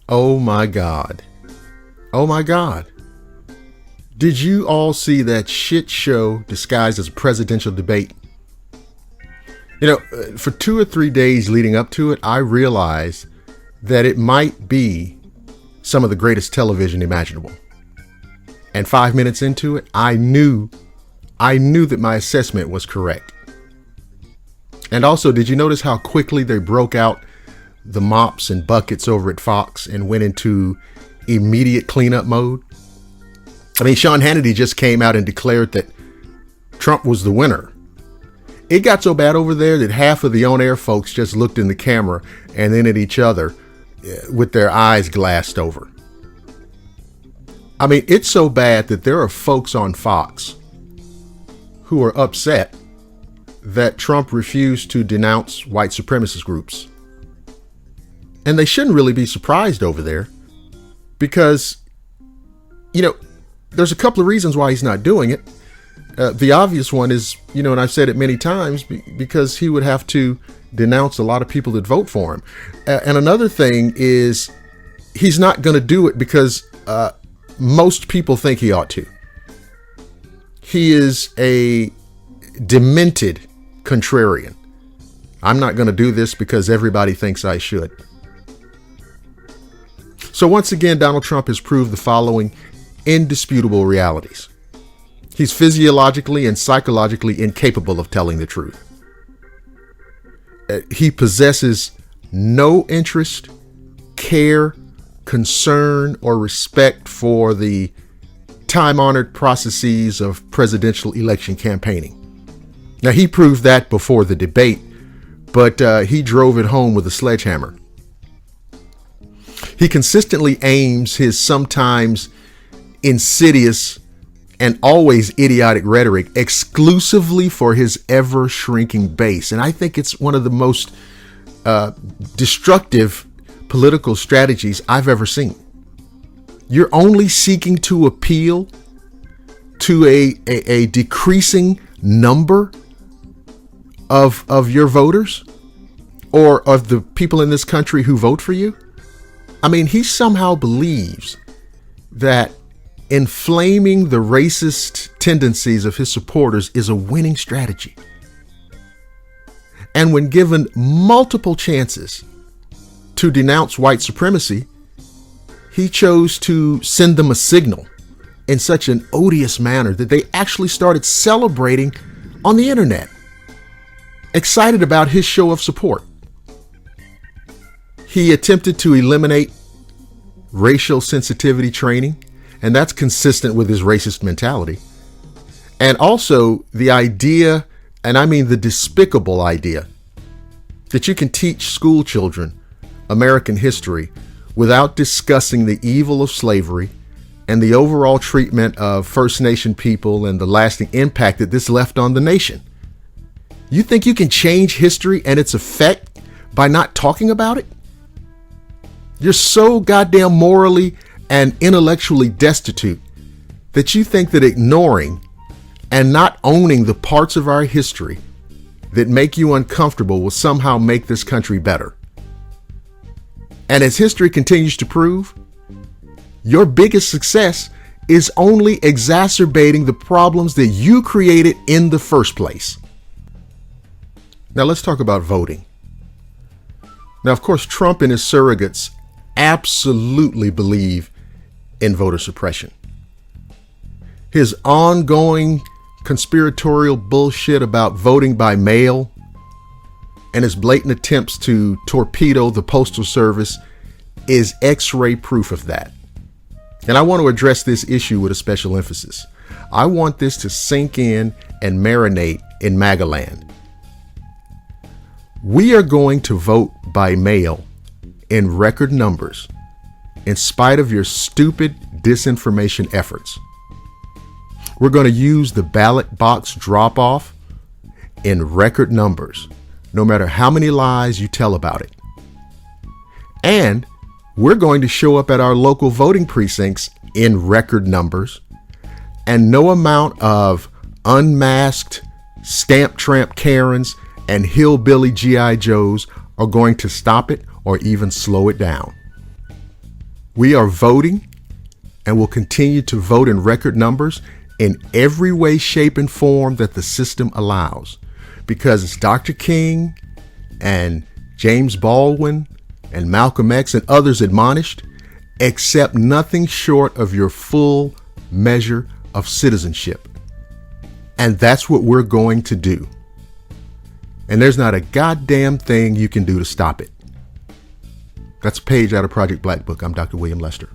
Oh my God. Oh my God. Did you all see that shit show disguised as a presidential debate? You know, for 2 or 3 days leading up to it, I realized that it might be some of the greatest television imaginable. And 5 minutes into it, I knew that my assessment was correct. And also, did you notice how quickly they broke out the mops and buckets over at Fox and went into immediate cleanup mode? I mean, Sean Hannity just came out and declared that Trump was the winner. It got so bad over there that half of the on-air folks just looked in the camera and then at each other with their eyes glassed over. I mean, it's so bad that there are folks on Fox who are upset that Trump refused to denounce white supremacist groups. And they shouldn't really be surprised over there because, you know, there's a couple of reasons why he's not doing it. The obvious one is, you know, and I've said it many times, because he would have to denounce a lot of people that vote for him. And another thing is he's not going to do it because most people think he ought to. He is a demented contrarian. I'm not going to do this because everybody thinks I should. So once again, Donald Trump has proved the following indisputable realities. He's physiologically and psychologically incapable of telling the truth. He possesses no interest, care, concern, or respect for the time-honored processes of presidential election campaigning. Now, he proved that before the debate, but he drove it home with a sledgehammer. He consistently aims his sometimes insidious and always idiotic rhetoric exclusively for his ever shrinking base. And I think it's one of the most destructive political strategies I've ever seen. You're only seeking to appeal to a decreasing number of your voters or of the people in this country who vote for you. I mean, he somehow believes that inflaming the racist tendencies of his supporters is a winning strategy. And when given multiple chances to denounce white supremacy, he chose to send them a signal in such an odious manner that they actually started celebrating on the internet, excited about his show of support. He attempted to eliminate racial sensitivity training, and that's consistent with his racist mentality. And also the idea, and I mean the despicable idea, that you can teach school children American history without discussing the evil of slavery and the overall treatment of First Nation people and the lasting impact that this left on the nation. You think you can change history and its effect by not talking about it? You're so goddamn morally and intellectually destitute that you think that ignoring and not owning the parts of our history that make you uncomfortable will somehow make this country better. And as history continues to prove, your biggest success is only exacerbating the problems that you created in the first place. Now let's talk about voting. Now, of course, Trump and his surrogates absolutely believe in voter suppression. His ongoing conspiratorial bullshit about voting by mail and his blatant attempts to torpedo the Postal Service is X-ray proof of that. And I want to address this issue with a special emphasis. I want this to sink in and marinate in Maga land. We are going to vote by mail in record numbers, in spite of your stupid disinformation efforts. We're going to use the ballot box drop-off in record numbers, no matter how many lies you tell about it. And we're going to show up at our local voting precincts in record numbers, and no amount of unmasked stamp tramp Karens and hillbilly G.I. Joes are going to stop it or even slow it down. We are voting and will continue to vote in record numbers in every way, shape, and form that the system allows. Because as Dr. King and James Baldwin and Malcolm X and others admonished, accept nothing short of your full measure of citizenship. And that's what we're going to do. And there's not a goddamn thing you can do to stop it. That's a page out of Project Black Book. I'm Dr. William Lester.